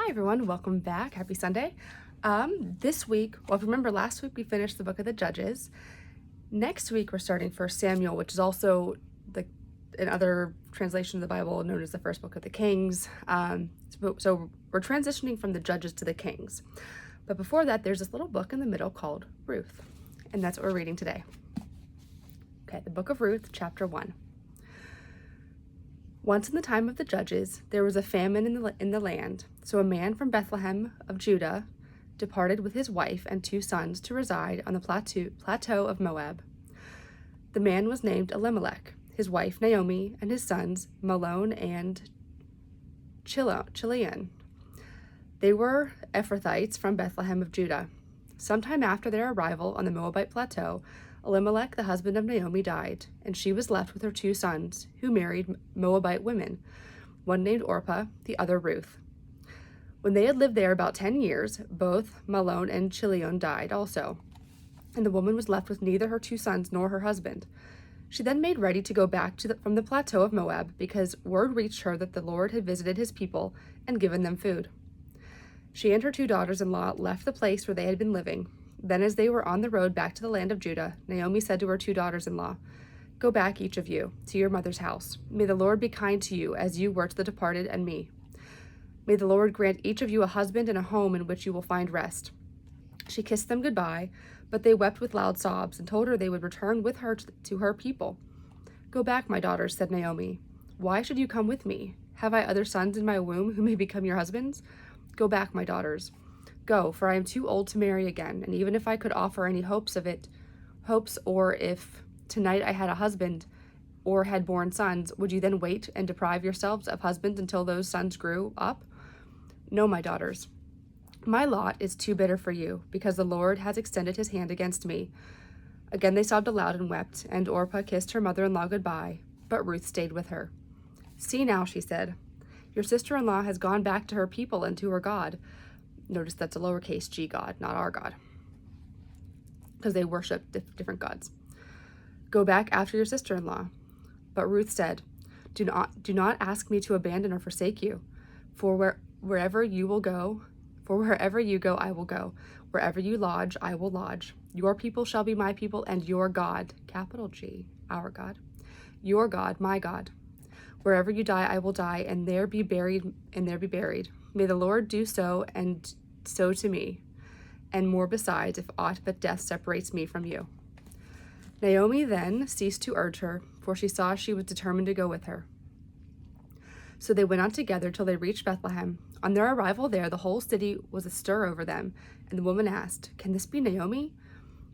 Hi everyone, welcome back. Happy Sunday. This week, well, if you remember last week we finished the book of the Judges. Next week we're starting First Samuel, which is also in other translations of the Bible known as the first book of the Kings. So we're transitioning from the Judges to the Kings. But before that, there's this little book in the middle called Ruth, and that's what we're reading today. Okay, the book of Ruth, chapter 1. Once in the time of the Judges, there was a famine in the land, so a man from Bethlehem of Judah departed with his wife and 2 sons to reside on the plateau of Moab. The man was named Elimelech, his wife Naomi, and his sons Mahlon and Chilion. They were Ephrathites from Bethlehem of Judah. Sometime after their arrival on the Moabite plateau, Elimelech, the husband of Naomi, died, and she was left with her 2 sons, who married Moabite women, one named Orpah, the other Ruth. When they had lived there about 10 years, both Mahlon and Chilion died also, and the woman was left with neither her 2 sons nor her husband. She then made ready to go back from the plateau of Moab, because word reached her that the Lord had visited his people and given them food. She and her 2 daughters-in-law left the place where they had been living. Then as they were on the road back to the land of Judah, Naomi said to her 2 daughters-in-law, "Go back, each of you, to your mother's house. May the Lord be kind to you, as you were to the departed and me. May the Lord grant each of you a husband and a home in which you will find rest." She kissed them goodbye, but they wept with loud sobs and told her they would return with her to her people. "Go back, my daughters," said Naomi. "Why should you come with me? Have I other sons in my womb who may become your husbands? Go back, my daughters. Go, for I am too old to marry again, and even if I could offer any hopes, or if tonight I had a husband or had borne sons, would you then wait and deprive yourselves of husbands until those sons grew up? No, my daughters. My lot is too bitter for you, because the Lord has extended his hand against me." Again they sobbed aloud and wept, and Orpah kissed her mother-in-law goodbye, but Ruth stayed with her. "See now," she said, "your sister-in-law has gone back to her people and to her God." Notice that's a lowercase g God, not our God, because they worship different gods. "Go back after your sister-in-law." But Ruth said, do not ask me to abandon or forsake you, for wherever you go, I will go. Wherever you lodge, I will lodge. Your people shall be my people, and your God, capital G, our God, your God, my God. Wherever you die, I will die, and there be buried. May the Lord do so, and so to me, and more besides, if aught but death separates me from you. Naomi then ceased to urge her, for she saw she was determined to go with her. So they went on together till they reached Bethlehem. On their arrival there, the whole city was astir over them, and the woman asked, "Can this be Naomi?"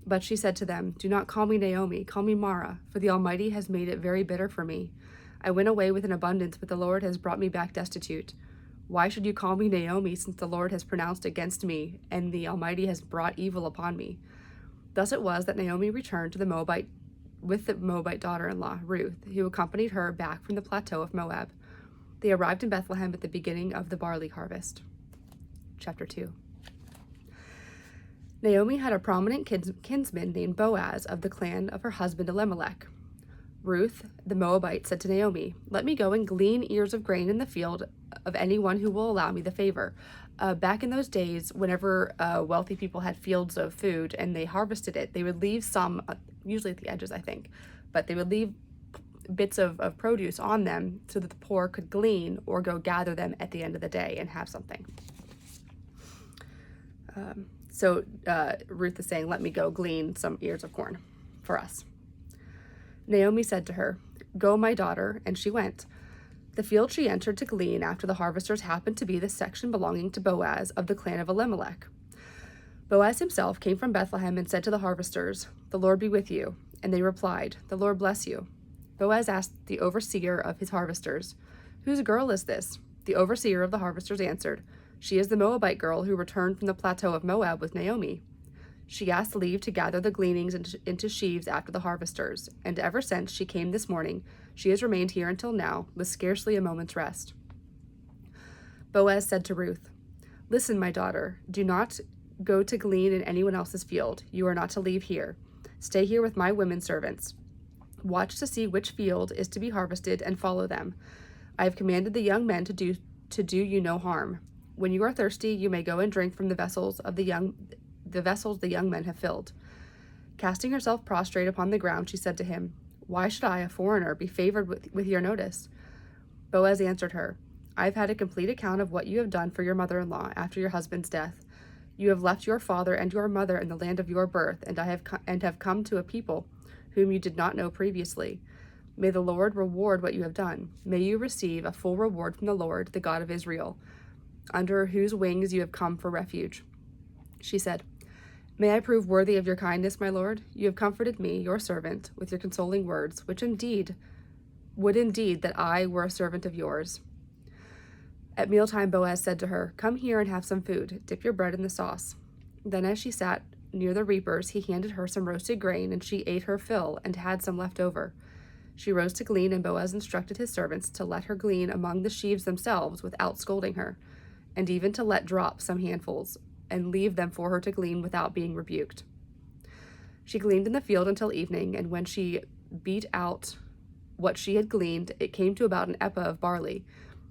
But she said to them, "Do not call me Naomi, call me Mara, for the Almighty has made it very bitter for me. I went away with an abundance, but the Lord has brought me back destitute. Why should you call me Naomi, since the Lord has pronounced against me, and the Almighty has brought evil upon me?" Thus it was that Naomi returned to the Moabite daughter-in-law, Ruth, who accompanied her back from the plateau of Moab. They arrived in Bethlehem at the beginning of the barley harvest. Chapter 2. Naomi had a prominent kinsman named Boaz of the clan of her husband Elimelech. Ruth, the Moabite, said to Naomi, "Let me go and glean ears of grain in the field of anyone who will allow me the favor." Back in those days, whenever wealthy people had fields of food and they harvested it, they would leave some, usually at the edges, I think, but they would leave bits of produce on them so that the poor could glean or go gather them at the end of the day and have something. So Ruth is saying, "Let me go glean some ears of corn for us." Naomi said to her, "Go, my daughter," and she went. The field she entered to glean after the harvesters happened to be the section belonging to Boaz of the clan of Elimelech. Boaz himself came from Bethlehem and said to the harvesters, "The Lord be with you." And they replied, "The Lord bless you." Boaz asked the overseer of his harvesters, "Whose girl is this?" The overseer of the harvesters answered, "She is the Moabite girl who returned from the plateau of Moab with Naomi. She asked leave to gather the gleanings into sheaves after the harvesters, and ever since she came this morning, she has remained here until now, with scarcely a moment's rest." Boaz said to Ruth, "Listen, my daughter, do not go to glean in anyone else's field. You are not to leave here. Stay here with my women servants. Watch to see which field is to be harvested and follow them. I have commanded the young men to do you no harm. When you are thirsty, you may go and drink from the vessels the young men have filled." Casting herself prostrate upon the ground, she said to him, "Why should I, a foreigner, be favored with your notice?" Boaz answered her, "I have had a complete account of what you have done for your mother-in-law after your husband's death. You have left your father and your mother in the land of your birth, and have come to a people whom you did not know previously. May the Lord reward what you have done. May you receive a full reward from the Lord, the God of Israel, under whose wings you have come for refuge." She said, "May I prove worthy of your kindness, my lord? You have comforted me, your servant, with your consoling words, which would indeed that I were a servant of yours." At mealtime, Boaz said to her, "Come here and have some food. Dip your bread in the sauce." Then as she sat near the reapers, he handed her some roasted grain, and she ate her fill and had some left over. She rose to glean, and Boaz instructed his servants to let her glean among the sheaves themselves without scolding her, and even to let drop some handfuls, and leave them for her to glean without being rebuked. She gleaned in the field until evening, and when she beat out what she had gleaned, it came to about an ephah of barley,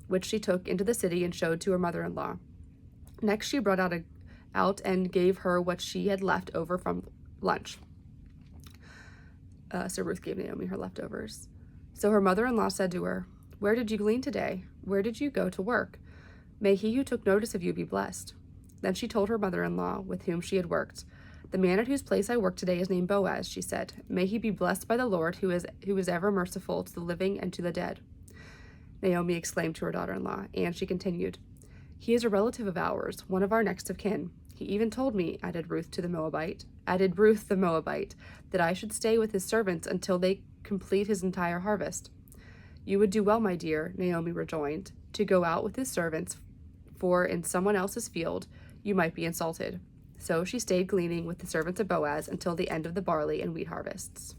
which she took into the city and showed to her mother-in-law. Next she brought out and gave her what she had left over from lunch. So Ruth gave Naomi her leftovers. So her mother-in-law said to her, "Where did you glean today? Where did you go to work? May he who took notice of you be blessed." Then she told her mother-in-law with whom she had worked, "The man at whose place I work today is named Boaz," she said. "May he be blessed by the Lord, who is ever merciful to the living and to the dead." Naomi exclaimed to her daughter-in-law, and she continued, "He is a relative of ours, one of our next of kin. He even told me," added Ruth the Moabite, "that I should stay with his servants until they complete his entire harvest." "You would do well, my dear," Naomi rejoined, "to go out with his servants, for in someone else's field you might be insulted." So she stayed gleaning with the servants of Boaz until the end of the barley and wheat harvests.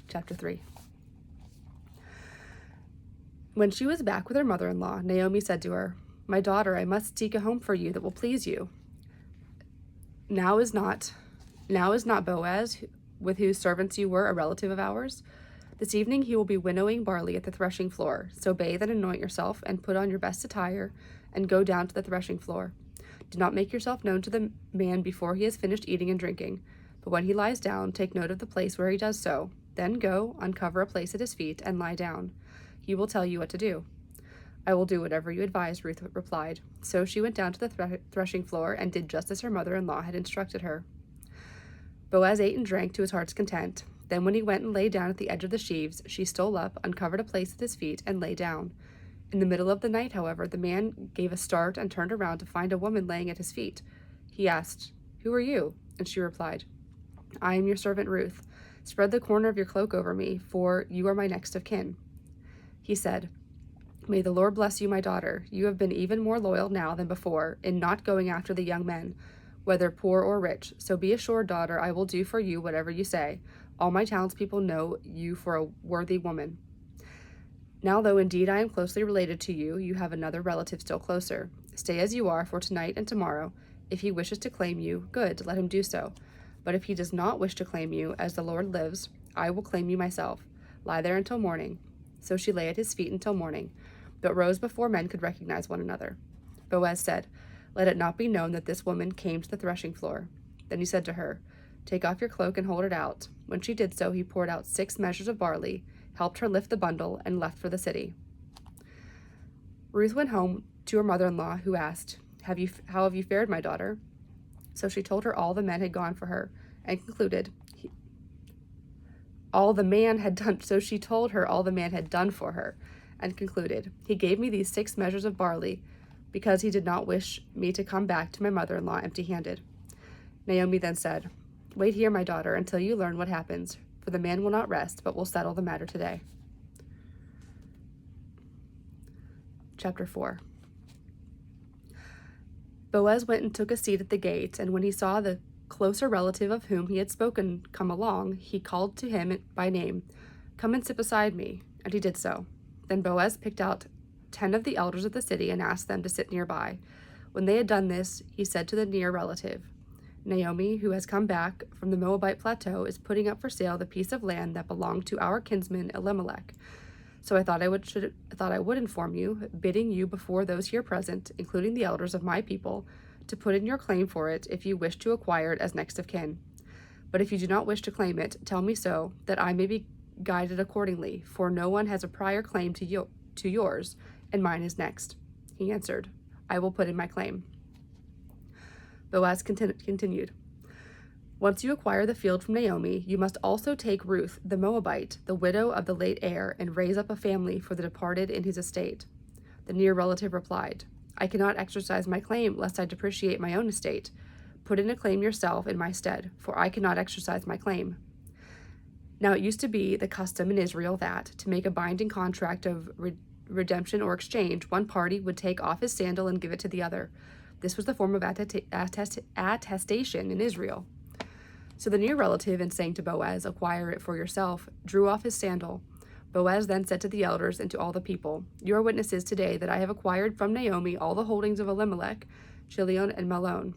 Chapter 3. When she was back with her mother-in-law, Naomi said to her, "My daughter, I must seek a home for you that will please you. Now is not Boaz, with whose servants you were, a relative of ours? This evening he will be winnowing barley at the threshing floor. So bathe and anoint yourself, and put on your best attire, and go down to the threshing floor. Do not make yourself known to the man before he has finished eating and drinking. But when he lies down, take note of the place where he does so. Then go, uncover a place at his feet, and lie down. He will tell you what to do." "I will do whatever you advise," Ruth replied. So she went down to the threshing floor and did just as her mother-in-law had instructed her. Boaz ate and drank to his heart's content. Then when he went and lay down at the edge of the sheaves, she stole up, uncovered a place at his feet, and lay down. In the middle of the night, however, the man gave a start and turned around to find a woman laying at his feet. He asked, "Who are you?" And she replied, "I am your servant Ruth. Spread the corner of your cloak over me, for you are my next of kin." He said, "May the Lord bless you, my daughter. You have been even more loyal now than before in not going after the young men, whether poor or rich. So be assured, daughter, I will do for you whatever you say. All my townspeople know you for a worthy woman. Now, though indeed I am closely related to you, you have another relative still closer. Stay as you are for tonight and tomorrow. If he wishes to claim you, good, let him do so. But if he does not wish to claim you, as the Lord lives, I will claim you myself. Lie there until morning." So she lay at his feet until morning, but rose before men could recognize one another. Boaz said, "Let it not be known that this woman came to the threshing floor." Then he said to her, "Take off your cloak and hold it out." When she did so, he poured out 6 measures of barley, helped her lift the bundle, and left for the city. Ruth went home to her mother-in-law, who asked, "How have you fared, my daughter?" So she told her all the men had gone for her, and concluded, So she told her all the man had done for her, and concluded, "He gave me these 6 measures of barley, because he did not wish me to come back to my mother-in-law empty-handed." Naomi then said, "Wait here, my daughter, until you learn what happens, for the man will not rest, but will settle the matter today." Chapter 4. Boaz went and took a seat at the gate, and when he saw the closer relative of whom he had spoken come along, he called to him by name, "Come and sit beside me," and he did so. Then Boaz picked out 10 of the elders of the city and asked them to sit nearby. When they had done this, he said to the near relative, "Naomi, who has come back from the Moabite plateau, is putting up for sale the piece of land that belonged to our kinsman Elimelech. So I thought I would inform you, bidding you before those here present, including the elders of my people, to put in your claim for it if you wish to acquire it as next of kin. But if you do not wish to claim it, tell me so, that I may be guided accordingly, for no one has a prior claim to yours, and mine is next. He answered, I will put in my claim. Boaz continued, once you acquire the field from Naomi, you must also take Ruth, the Moabite, the widow of the late heir, and raise up a family for the departed in his estate. The near relative replied, I cannot exercise my claim lest I depreciate my own estate. Put in a claim yourself in my stead, for I cannot exercise my claim. Now it used to be the custom in Israel that, to make a binding contract of redemption or exchange, one party would take off his sandal and give it to the other. This was the form of attestation in Israel. So the near relative, in saying to Boaz, acquire it for yourself, drew off his sandal. Boaz then said to the elders and to all the people, you are witnesses today that I have acquired from Naomi all the holdings of Elimelech, Chilion, and Mahlon.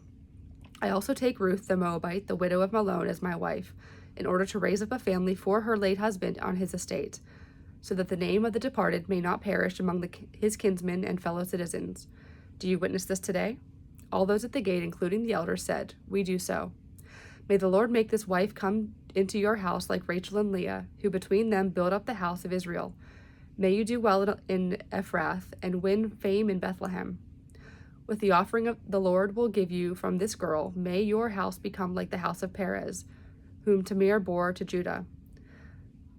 I also take Ruth the Moabite, the widow of Mahlon, as my wife, in order to raise up a family for her late husband on his estate, so that the name of the departed may not perish among his kinsmen and fellow citizens. Do you witness this today? All those at the gate, including the elders, said, we do so. May the Lord make this wife come into your house like Rachel and Leah, who between them build up the house of Israel. May you do well in Ephrath and win fame in Bethlehem. With the offering of the Lord will give you from this girl, may your house become like the house of Perez, whom Tamar bore to Judah.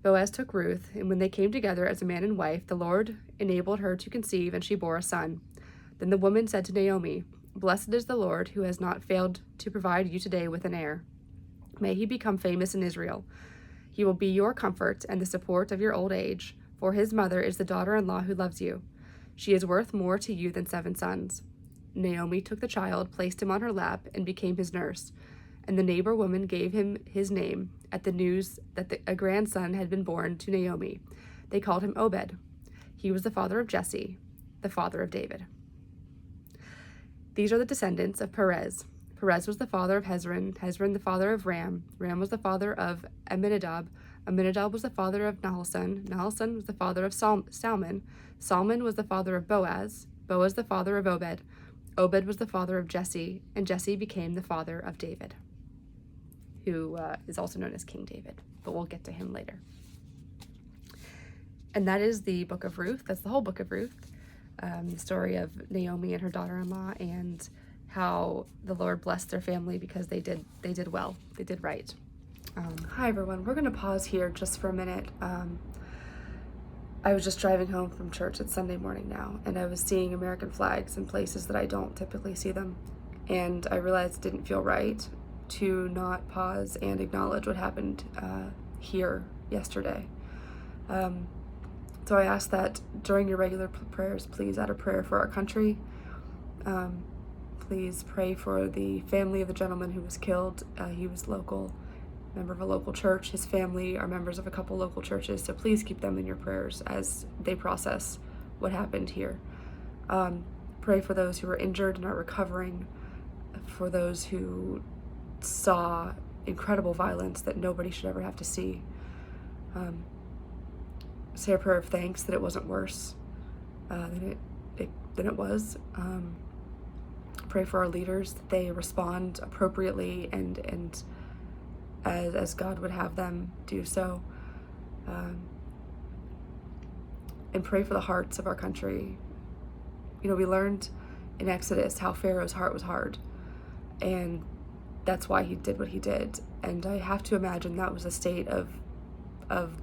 Boaz took Ruth, and when they came together as a man and wife, the Lord enabled her to conceive, and she bore a son. Then the woman said to Naomi, blessed is the Lord, who has not failed to provide you today with an heir. May he become famous in Israel. He will be your comfort and the support of your old age, for his mother is the daughter-in-law who loves you. She is worth more to you than 7 sons. Naomi took the child, placed him on her lap, and became his nurse. And the neighbor woman gave him his name at the news that a grandson had been born to Naomi. They called him Obed. He was the father of Jesse, the father of David. These are the descendants of Perez. Perez was the father of Hezron, Hezron the father of Ram, Ram was the father of Amminadab, Amminadab was the father of Nahshon, Nahshon was the father of Salmon, Salmon was the father of Boaz, Boaz the father of Obed, Obed was the father of Jesse, and Jesse became the father of David, who is also known as King David, but we'll get to him later. And that is the book of Ruth. That's the whole book of Ruth, the story of Naomi and her daughter-in-law, and how the Lord blessed their family because they did well. They did right. Hi, everyone. We're going to pause here just for a minute. I was just driving home from church. It's Sunday morning now, and I was seeing American flags in places that I don't typically see them. And I realized it didn't feel right to not pause and acknowledge what happened here yesterday. So I ask that during your regular prayers, please add a prayer for our country. Please pray for the family of the gentleman who was killed. He was local, member of a local church. His family are members of a couple local churches, so please keep them in your prayers as they process what happened here. Pray for those who are injured and are recovering, for those who saw incredible violence that nobody should ever have to see. Say a prayer of thanks that it wasn't worse than it was. Pray for our leaders that they respond appropriately and as God would have them do so. And pray for the hearts of our country. You know, we learned in Exodus how Pharaoh's heart was hard, and that's why he did what he did. And I have to imagine that was a state of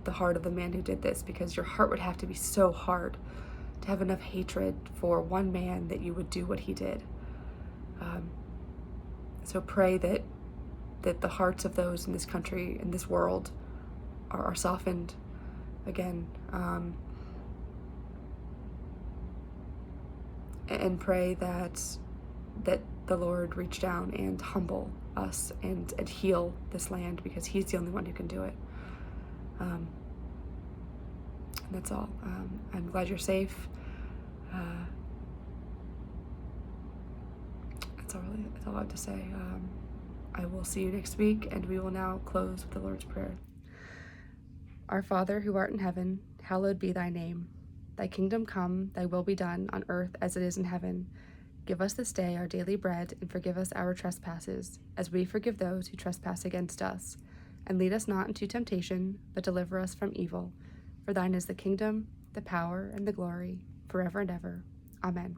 the heart of the man who did this, because your heart would have to be so hard to have enough hatred for one man that you would do what he did. So pray that the hearts of those in this country, in this world, are softened again. And pray that the Lord reach down and humble us and heal this land, because he's the only one who can do it. And that's all. I'm glad you're safe. That's all I have to say. I will see you next week, and we will now close with the Lord's Prayer. Our Father, who art in heaven, hallowed be thy name. Thy kingdom come, thy will be done, on earth as it is in heaven. Give us this day our daily bread, and forgive us our trespasses, as we forgive those who trespass against us. And lead us not into temptation, but deliver us from evil. For thine is the kingdom, the power, and the glory, forever and ever. Amen.